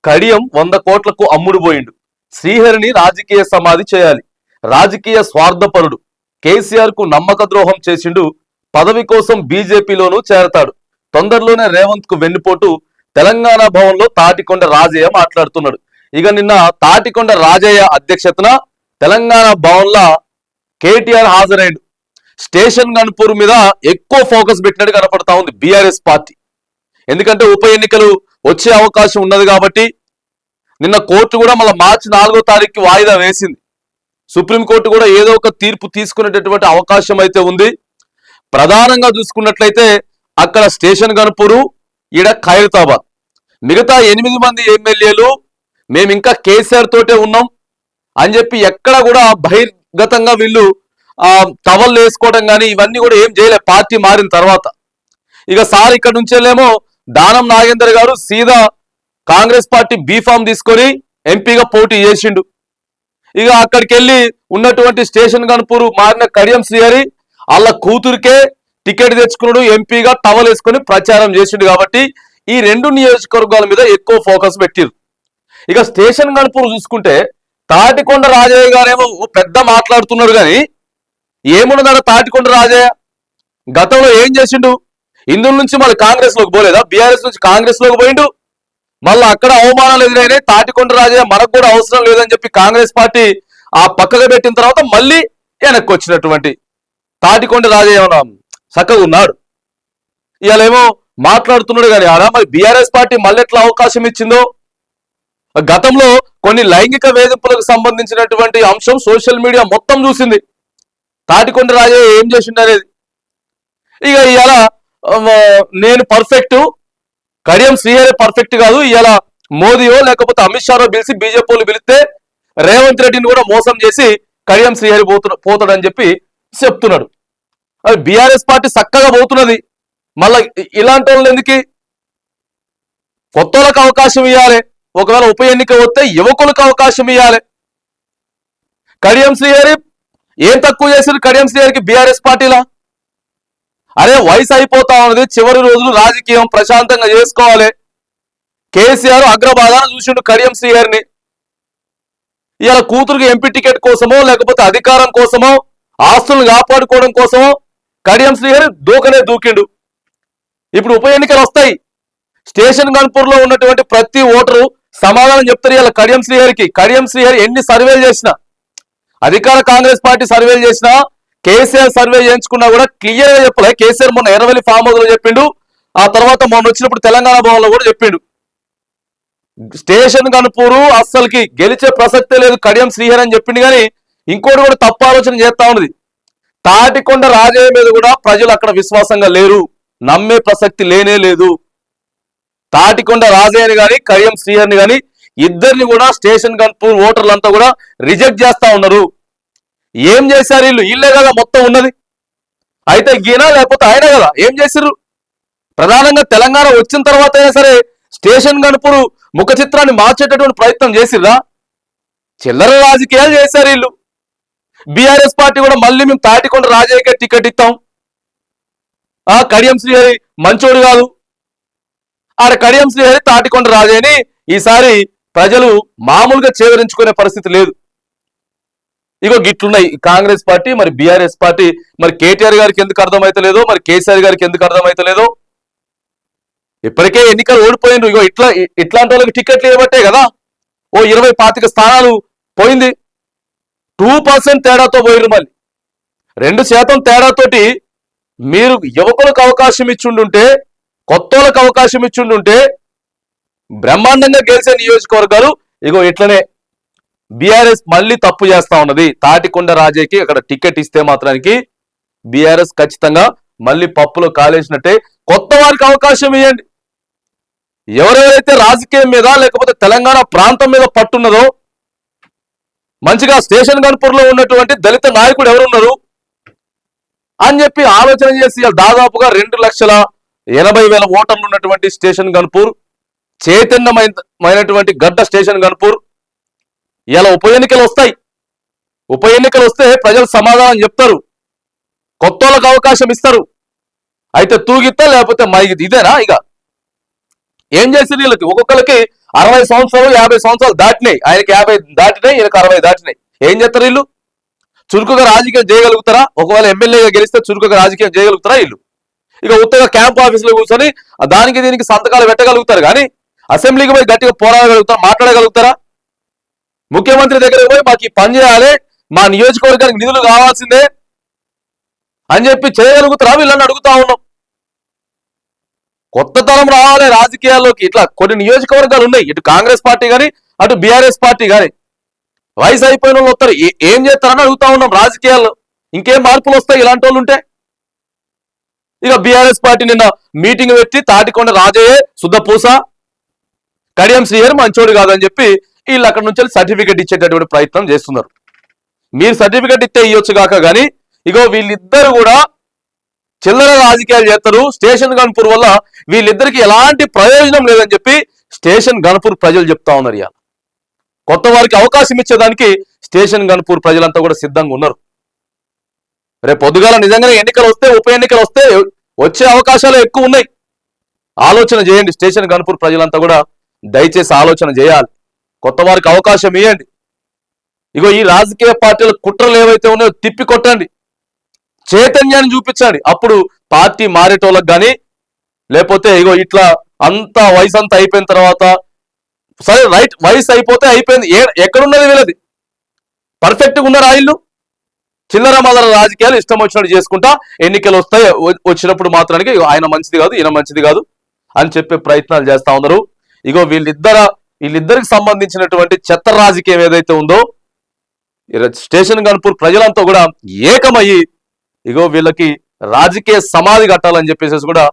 కడియం 100 కోట్లకు అమ్ముడు పోయిండు. శ్రీహరిని రాజకీయ సమాధి చేయాలి. రాజకీయ స్వార్థపరుడు. కేసీఆర్ కు నమ్మక ద్రోహం చేసిండు. పదవి కోసం బీజేపీలోనూ చేరతాడు. తొందరలోనే రేవంత్ కు వెన్నుపోటు. తెలంగాణ భవన్ లో తాటికొండ రాజయ్య మాట్లాడుతున్నాడు. ఇక నిన్న తాటికొండ రాజయ్య అధ్యక్షతన తెలంగాణ భవన్ లా కేటీఆర్ హాజరైండు. స్టేషన్ గన్పూర్ మీద ఎక్కువ ఫోకస్ పెట్టినట్టు కనపడతా ఉంది బీఆర్ఎస్ పార్టీ. ఎందుకంటే ఉప ఎన్నికలు వచ్చే అవకాశం ఉన్నది కాబట్టి నిన్న కోర్టు కూడా మళ్ళీ మార్చి 4వ తారీఖుకి వాయిదా వేసింది. సుప్రీంకోర్టు కూడా ఏదో ఒక తీర్పు తీసుకునేటటువంటి అవకాశం అయితే ఉంది. ప్రధానంగా చూసుకున్నట్లయితే అక్కడ స్టేషన్ గన్పూరు, ఈడ ఖైరతాబాద్. మిగతా 8 మంది ఎమ్మెల్యేలు మేము ఇంకా కేసీఆర్ తోటే ఉన్నాం అని చెప్పి ఎక్కడ కూడా బహిర్గతంగా వీళ్ళు టవల్ వేసుకోవడం కానీ ఇవన్నీ కూడా ఏం చేయలే పార్టీ మారిన తర్వాత. ఇక సార్ ఇక్కడ నుంచేలేమో దానం నాగేందర్ గారు సీదా కాంగ్రెస్ పార్టీ బీఫామ్ తీసుకొని ఎంపీగా పోటీ చేసిండు. ఇక అక్కడికి వెళ్ళి ఉన్నటువంటి స్టేషన్ గన్పూర్ మారిన కడియం శ్రీహరి వాళ్ళ కూతురికే టికెట్ తెచ్చుకున్నాడు, ఎంపీగా టవల్ వేసుకొని ప్రచారం చేసిండు. కాబట్టి ఈ 2 నియోజకవర్గాల మీద ఎక్కువ ఫోకస్ పెట్టిరు. ఇక స్టేషన్ గన్పూర్ చూసుకుంటే తాటికొండ రాజయ్య గారేమో పెద్ద మాట్లాడుతున్నాడు కానీ ఏమున్నదన్న తాటికొండ రాజయ్య గతంలో ఏం చేసిండు? ఇందులో నుంచి మళ్ళీ కాంగ్రెస్ లోకి పోలేదా? బీఆర్ఎస్ నుంచి కాంగ్రెస్ లోకి పోయిండు. మళ్ళీ అక్కడ అవమానాలు ఎదురైనాయి. తాటికొండ రాజయ్య మనకు కూడా అవసరం లేదని చెప్పి కాంగ్రెస్ పార్టీ ఆ పక్కగా పెట్టిన తర్వాత మళ్ళీ వెనక్కి వచ్చినటువంటి తాటికొండ రాజయ్య చక్కగా ఉన్నాడు. ఇవాళ ఏమో మాట్లాడుతున్నాడు కానీ ఆడ మరి బీఆర్ఎస్ పార్టీ మళ్ళీ ఎట్లా అవకాశం ఇచ్చిందో. గతంలో కొన్ని లైంగిక వేధింపులకు సంబంధించినటువంటి అంశం సోషల్ మీడియా మొత్తం చూసింది. తాటికొండ రాజయ్య ఏం చేసిండు అనేది. ఇక ఇవాళ నేను పర్ఫెక్ట్, కడియం శ్రీహరి పర్ఫెక్ట్ కాదు, ఇవాళ మోదీయో లేకపోతే అమిత్ షారో పిలిచి బీజేపీలు పిలిస్తే రేవంత్ రెడ్డిని కూడా మోసం చేసి కడియం శ్రీహరి పోతాడని చెప్పి చెప్తున్నాడు. అది బీఆర్ఎస్ పార్టీ చక్కగా పోతున్నది. మళ్ళా ఇలాంటి వాళ్ళు ఎందుకు? కొత్తలకు అవకాశం ఇవ్వాలి. ఒకవేళ ఉప ఎన్నిక వస్తే యువకులకు అవకాశం ఇవ్వాలి. కడియం శ్రీహరి ఏం తక్కువ చేశారు? కడియం శ్రీహరికి బీఆర్ఎస్ పార్టీలా అరే వయసు అయిపోతా ఉన్నది, చివరి రోజులు రాజకీయం ప్రశాంతంగా చేసుకోవాలి. కేసీఆర్ అగ్రభాగాన చూసిండు కడియం శ్రీహరిని. ఇలా కూతురికి ఎంపీ టికెట్ కోసమో లేకపోతే అధికారం కోసమో ఆస్తులను కాపాడుకోవడం కోసమో కడియం శ్రీహరి దూకిండు. ఇప్పుడు ఉప ఎన్నికలు వస్తాయి. స్టేషన్ గన్పూర్ లో ఉన్నటువంటి ప్రతి ఓటరు సమాధానం చెప్తారు ఇలా కడియం శ్రీహరికి. కడియం శ్రీహరి ఎన్ని సర్వేలు చేసినా, అధికార కాంగ్రెస్ పార్టీ సర్వేలు చేసినా, కేసీఆర్ సర్వే చేయించుకున్నా కూడా క్లియర్ గా చెప్పలే. కేసీఆర్ మొన్న ఎర్రవెల్లి ఫామ్ హౌస్ లో చెప్పిండు, ఆ తర్వాత మొన్న వచ్చినప్పుడు తెలంగాణ భవన్ లో కూడా చెప్పిండు. స్టేషన్ గన్పూరు అస్సలకి గెలిచే ప్రసక్తే లేదు కడియం శ్రీహరి అని చెప్పిండు. కానీ ఇంకోటి కూడా తప్పు ఆలోచన చేస్తా ఉన్నది. తాటికొండ రాజయ్య మీద కూడా ప్రజలు అక్కడ విశ్వాసంగా లేరు, నమ్మే ప్రసక్తి లేనే లేదు. తాటికొండ రాజయ్యని కానీ కడియం శ్రీహరిని కానీ ఇద్దరిని కూడా స్టేషన్ గన్పూర్ ఓటర్లంతా కూడా రిజెక్ట్ చేస్తా ఉన్నారు. ఏం చేశారు వీళ్ళు? వీళ్ళే కదా మొత్తం ఉన్నది. అయితే ఈయన లేకపోతే ఆయన కదా ఏం చేసిర్రు? ప్రధానంగా తెలంగాణ వచ్చిన తర్వాత అయినా సరే స్టేషన్ గన్పూర్ ముఖ చిత్రాన్ని మార్చేటటువంటి ప్రయత్నం చేసిర్రా? చిల్లర రాజకీయాలు చేశారు వీళ్ళు. బీఆర్ఎస్ పార్టీ కూడా మళ్ళీ మేము తాటికొండ రాజయ్యకే టికెట్ ఇస్తాం, కడియం శ్రీహరి మంచోడు కాదు, ఆడ కడియం శ్రీహరి తాటికొండ రాజయ్యని ఈసారి ప్రజలు మామూలుగా చేవరించుకునే పరిస్థితి లేదు. ఇగో గిట్లున్నాయి కాంగ్రెస్ పార్టీ, మరి బీఆర్ఎస్ పార్టీ. మరి కేటీఆర్ గారికి ఎందుకు అర్థమైతలేదో, మరి కేసీఆర్ గారికి ఎందుకు అర్థమైతలేదో. ఇప్పటికే ఎన్నికలు ఓడిపోయిండ్రు. ఇగో ఇట్లాంటి వాళ్ళకి టికెట్లు ఇవ్వబట్టే కదా ఓ 20-25 స్థానాలు పోయింది. 2% తేడాతో పోయిరు. మళ్ళీ 2% తేడాతోటి మీరు యువకులకు అవకాశం ఇచ్చిండుంటే, కొత్తలకు అవకాశం ఇచ్చిండుంటే బ్రహ్మాండంగా గెలిచే నియోజకవర్గాలు ఇగో ఇట్లనే బీఆర్ఎస్ మళ్ళీ తప్పు చేస్తా ఉన్నది. తాటికొండ రాజయ్యకి అక్కడ టికెట్ ఇస్తే మాత్రానికి బీఆర్ఎస్ ఖచ్చితంగా మళ్ళీ పప్పులో కాలేసినట్టే. కొత్త వారికి అవకాశం ఇవ్వండి. ఎవరెవరైతే రాజకీయం మీద లేకపోతే తెలంగాణ ప్రాంతం మీద పట్టున్నదో, మంచిగా స్టేషన్ గన్పూర్ లో ఉన్నటువంటి దళిత నాయకుడు ఎవరున్నారు అని చెప్పి ఆలోచన చేసి దాదాపుగా 2,80,000 ఓటర్లు ఉన్నటువంటి స్టేషన్ గన్పూర్, చైతన్యమైనటువంటి గడ్డ స్టేషన్ గన్పూర్. ఇలా ఉప ఎన్నికలు వస్తాయి. ఉప ఎన్నికలు వస్తే ప్రజలు సమాధానం చెప్తారు, కొత్తలకు అవకాశం ఇస్తారు. అయితే తూగిత్తా లేకపోతే మైగిద్దా, ఇదేనా? ఇక ఏం చేసి వీళ్ళకి ఒక్కొక్కరికి 60 సంవత్సరాలు 50 సంవత్సరాలు దాటినాయి, ఆయనకి 50 దాటినాయి, ఈయనకు 60 దాటినాయి. ఏం చేస్తారు వీళ్ళు? చురుకుగా రాజకీయం చేయగలుగుతారా? ఒకవేళ ఎమ్మెల్యేగా గెలిస్తే చురుకుగా రాజకీయం చేయగలుగుతారా వీళ్ళు? ఇక ఉత్తగా క్యాంప్ ఆఫీసులో కూర్చొని దానికి దీనికి సంతకాలు పెట్టగలుగుతారు, కానీ అసెంబ్లీకి పోయి గట్టిగా పోరాడగలుగుతారా, మాట్లాడగలుగుతారా? ముఖ్యమంత్రి దగ్గర పోయి మాకు ఈ పని చేయాలి, మా నియోజకవర్గానికి నిధులు కావాల్సిందే అని చెప్పి చేయగలుగుతారా వీళ్ళని అడుగుతా ఉన్నాం. కొత్త తరం రావాలి రాజకీయాల్లోకి. ఇట్లా కొన్ని నియోజకవర్గాలు ఉన్నాయి, ఇటు కాంగ్రెస్ పార్టీ కానీ అటు బీఆర్ఎస్ పార్టీ కానీ. వయసు అయిపోయిన వాళ్ళు వస్తారు, ఏం చేస్తారని అడుగుతా ఉన్నాం. రాజకీయాల్లో ఇంకేం మార్పులు వస్తాయి ఇలాంటి వాళ్ళు ఉంటే? ఇక బీఆర్ఎస్ పార్టీ నిన్న మీటింగ్ పెట్టి తాటికొండ రాజయ్యే శుద్ధపూస, కడియం శ్రీహరి మంచోడు కాదని చెప్పి వీళ్ళు అక్కడ నుంచి సర్టిఫికెట్ ఇచ్చేటటువంటి ప్రయత్నం చేస్తున్నారు. మీరు సర్టిఫికెట్ ఇస్తే ఇవ్వచ్చు కాక కానీ ఇగో వీళ్ళిద్దరు కూడా చిల్లర రాజకీయాలు చేస్తారు. స్టేషన్ గన్పూర్ వల్ల వీళ్ళిద్దరికి ఎలాంటి ప్రయోజనం లేదని చెప్పి స్టేషన్ గన్పూర్ ప్రజలు చెప్తా ఉన్నారు. ఇవాళ కొత్త వారికి అవకాశం ఇచ్చేదానికి స్టేషన్ గన్పూర్ ప్రజలంతా కూడా సిద్ధంగా ఉన్నారు. రేపు పొద్దుగాల నిజంగానే ఎన్నికలు వస్తే, ఉప ఎన్నికలు వస్తే వచ్చే అవకాశాలు ఎక్కువ ఉన్నాయి. ఆలోచన చేయండి. స్టేషన్ గన్పూర్ ప్రజలంతా కూడా దయచేసి ఆలోచన చేయాలి. కొత్త వారికి అవకాశం ఇవ్వండి. ఇగో ఈ రాజకీయ పార్టీల కుట్రలు ఏవైతే ఉన్నాయో తిప్పి కొట్టండి, చైతన్యాన్ని చూపించండి. అప్పుడు పార్టీ మారేటోళ్ళకి కానీ లేకపోతే ఇగో ఇట్లా అంతా వయసు అంతా అయిపోయిన తర్వాత సరే రైట్ వయసు అయిపోతే అయిపోయింది, ఎక్కడున్నది వీళ్ళది? పర్ఫెక్ట్గా ఉన్నారు ఇల్లు. చిల్లర మదర రాజకీయాలు ఇష్టం వచ్చినట్టు చేసుకుంటా ఎన్నికలు వస్తాయి, వచ్చినప్పుడు మాత్రానికి ఆయన మంచిది కాదు ఈయన మంచిది కాదు అని చెప్పే ప్రయత్నాలు చేస్తా ఉన్నారు. ఇగో వీళ్ళిద్దరికి సంబంధించినటువంటి చెత్త రాజకీయం ఏదైతే ఉందో స్టేషన్ గన్పూర్ ప్రజలంతా కూడా ఏకమయ్యి ఇగో వీళ్ళకి రాజకీయ సమాధి కట్టాలని చెప్పేసి కూడా